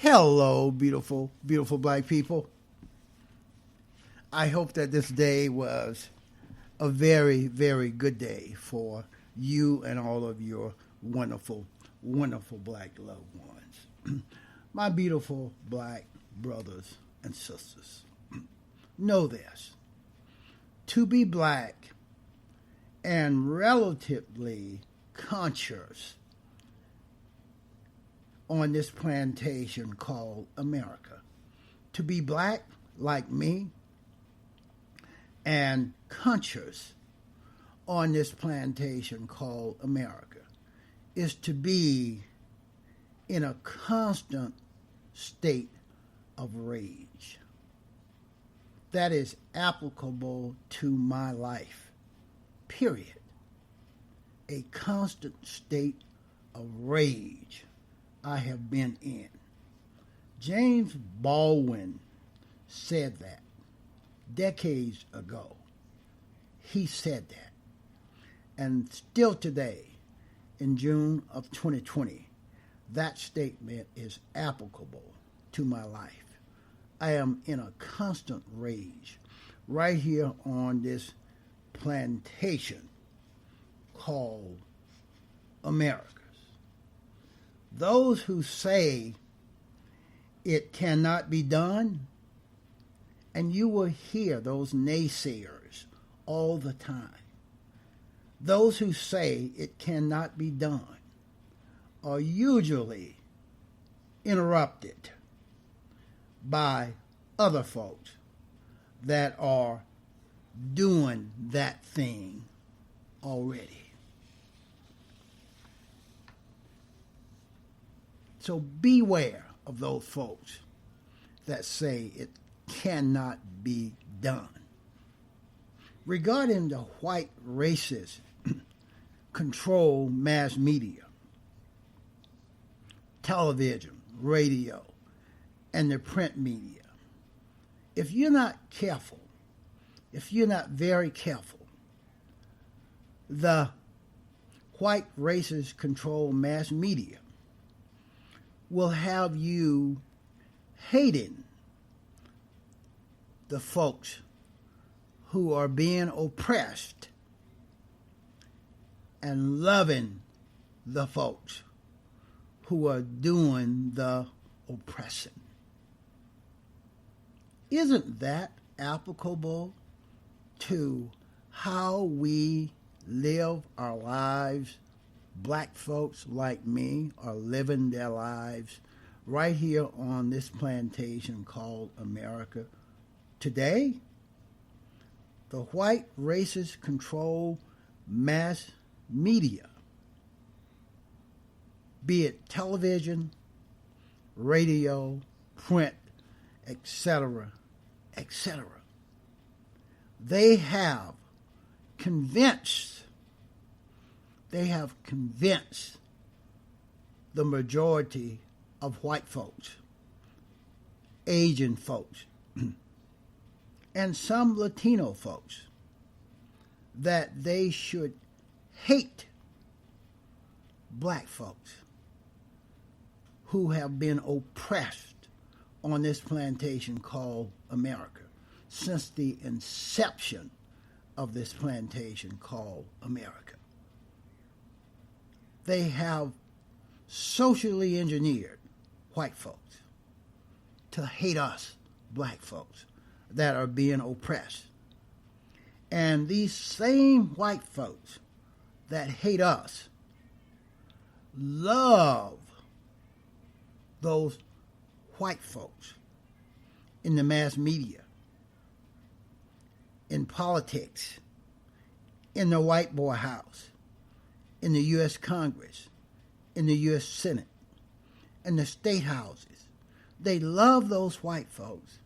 Hello, beautiful, beautiful black people. I hope that this day was a very, very good day for you and all of your wonderful, wonderful black loved ones. My beautiful black brothers and sisters, know this. To be black and relatively conscious on this plantation called America. To be black like me and conscious on this plantation called America is to be in a constant state of rage. That is applicable to my life, period. A constant state of rage I have been in. James Baldwin said that decades ago. He said that. And still today, in June of 2020, that statement is applicable to my life. I am in a constant rage right here on this plantation called America. Those who say it cannot be done, and you will hear those naysayers all the time. Those who say it cannot be done are usually interrupted by other folks that are doing that thing already. So beware of those folks that say it cannot be done. Regarding the white racist control mass media, television, radio, and the print media, if you're not careful, if you're not very careful, the white racist control mass media will have you hating the folks who are being oppressed and loving the folks who are doing the oppressing. Isn't that applicable to how we live our lives? Black folks like me are living their lives right here on this plantation called America. Today, the white racist control mass media, be it television, radio, print, etc., etc., they have convinced the majority of white folks, Asian folks, and some Latino folks that they should hate black folks who have been oppressed on this plantation called America since the inception of this plantation called America. They have socially engineered white folks to hate us, black folks, that are being oppressed. And these same white folks that hate us love those white folks in the mass media, in politics, in the White Boy House, in the U.S. Congress, in the U.S. Senate, in the state houses. They love those white folks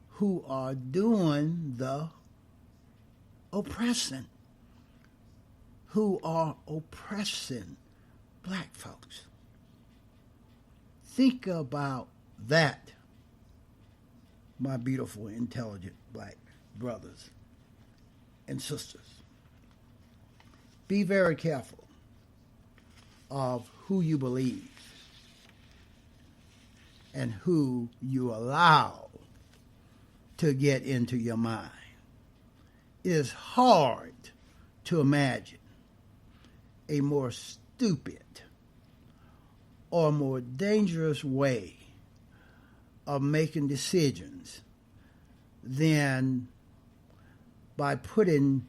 who are doing the oppressing, who are oppressing black folks. Think about that, my beautiful, intelligent black brothers and sisters. Be very careful of who you believe and who you allow to get into your mind. It is hard to imagine a more stupid or more dangerous way of making decisions than by putting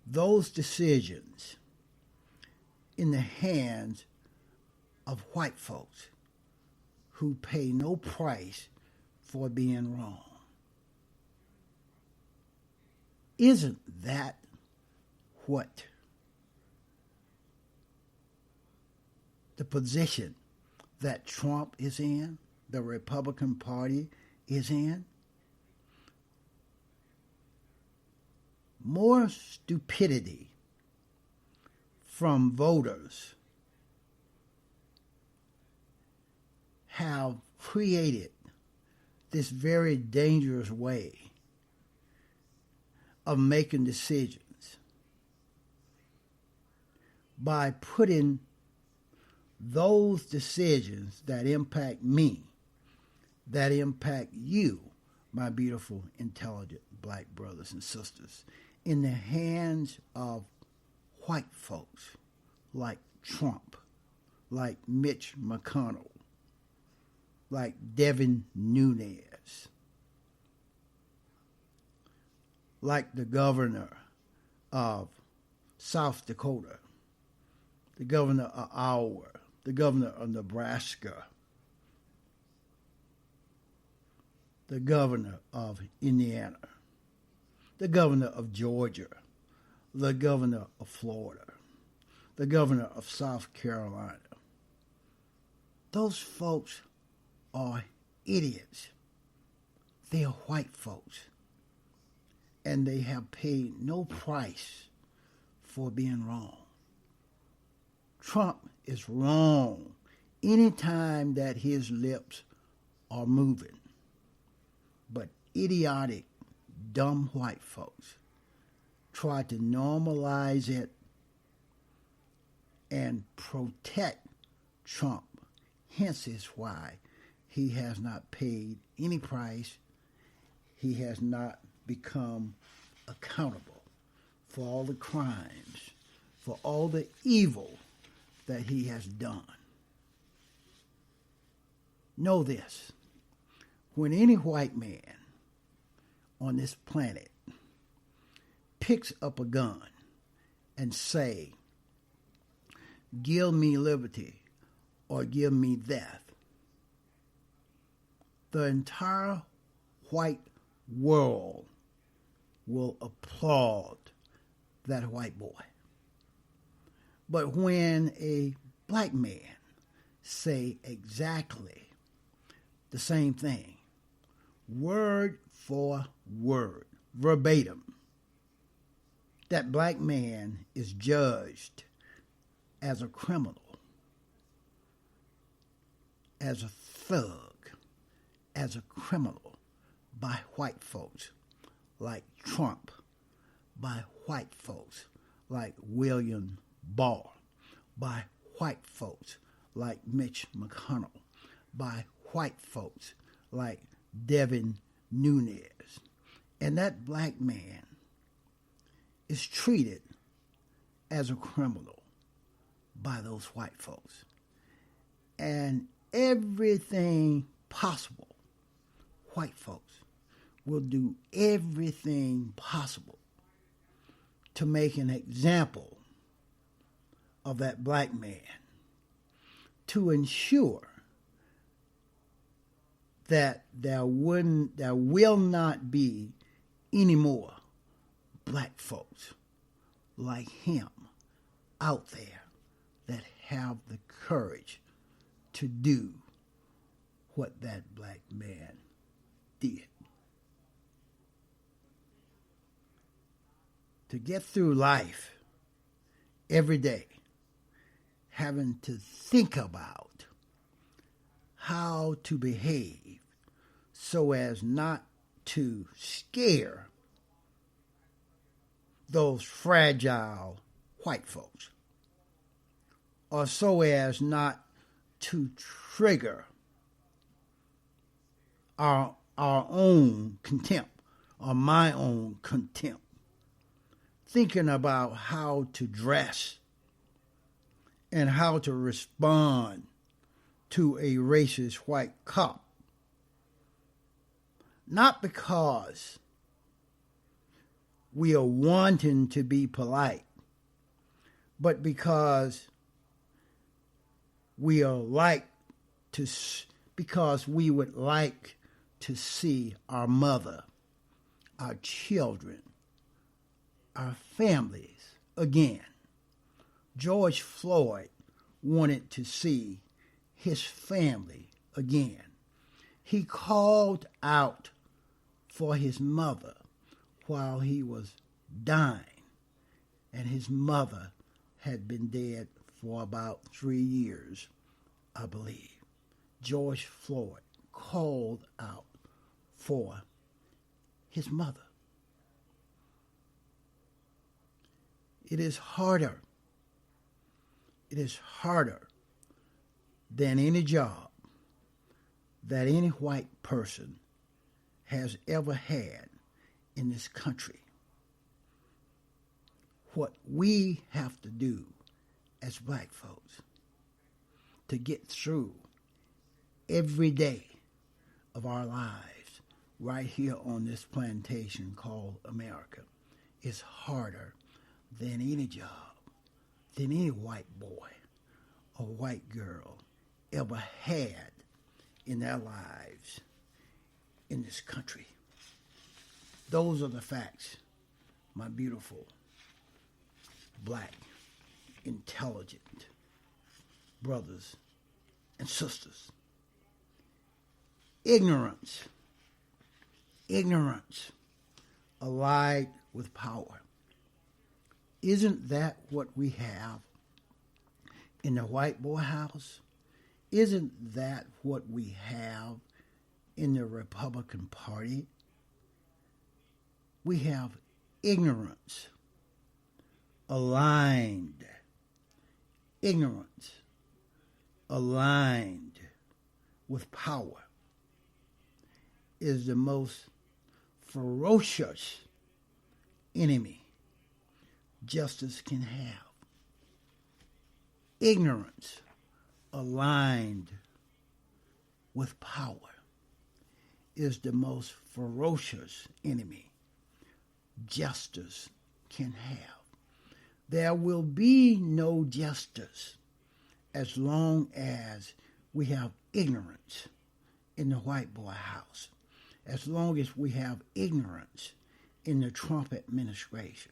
those decisions in the hands of white folks who pay no price for being wrong. Isn't that what the position that Trump is in, the Republican Party is in? More stupidity from voters have created this very dangerous way of making decisions by putting those decisions that impact me, that impact you, my beautiful, intelligent black brothers and sisters, in the hands of white folks like Trump, like Mitch McConnell, like Devin Nunes, like the governor of South Dakota, the governor of Iowa, the governor of Nebraska, the governor of Indiana, the governor of Georgia, the governor of Florida, the governor of South Carolina. Those folks are idiots. They are white folks. And they have paid no price for being wrong. Trump is wrong anytime that his lips are moving. But idiotic, dumb white folks try to normalize it and protect Trump. Hence is why he has not paid any price. He has not become accountable for all the crimes, for all the evil that he has done. Know this: when any white man on this planet picks up a gun and say, "Give me liberty or give me death," the entire white world will applaud that white boy. But when a black man say exactly the same thing, word for word, verbatim, that black man is judged as a criminal, as a thug, as a criminal by white folks like Trump, by white folks like William Barr, by white folks like Mitch McConnell, by white folks like Devin Nunes. And that black man is treated as a criminal by those white folks. And everything possible, white folks will do everything possible to make an example of that black man, to ensure that there will not be any more black folks like him out there that have the courage to do what that black man did. To get through life every day, having to think about how to behave so as not to scare those fragile white folks, or so as not to trigger our own contempt, or my own contempt, thinking about how to dress and how to respond to a racist white cop. Not because we are wanting to be polite, but because we would like to see our mother, our children, our families again. George Floyd wanted to see his family again. He called out for his mother while he was dying, and his mother had been dead for about 3 years, I believe. George Floyd called out for his mother. It is harder than any job that any white person has ever had in this country. What we have to do as black folks to get through every day of our lives right here on this plantation called America is harder than any job, than any white boy or white girl ever had in their lives in this country. Those are the facts, my beautiful, black, intelligent brothers and sisters. Ignorance allied with power. Isn't that what we have in the white boy house? Isn't that what we have in the Republican Party? We have ignorance aligned with power is the most ferocious enemy justice can have. Ignorance aligned with power is the most ferocious enemy justice can have. There will be no justice as long as we have ignorance in the white boy house, as long as we have ignorance in the Trump administration,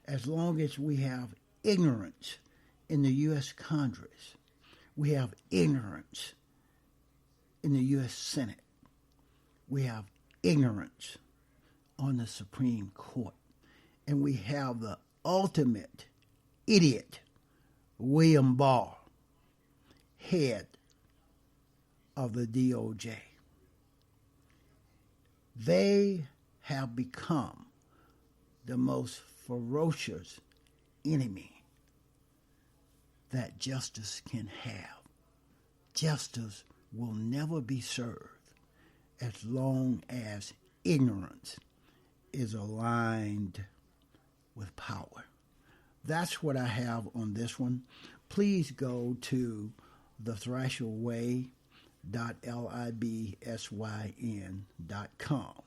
as long as we have ignorance in the U.S. Congress, we have ignorance in the U.S. Senate, we have ignorance on the Supreme Court, and we have the ultimate idiot, William Barr, head of the DOJ. They have become the most ferocious enemy that justice can have. Justice will never be served as long as ignorance is aligned with power. That's what I have on this one. Please go to thethrasherway.libsyn.com.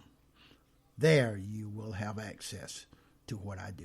There you will have access to what I do.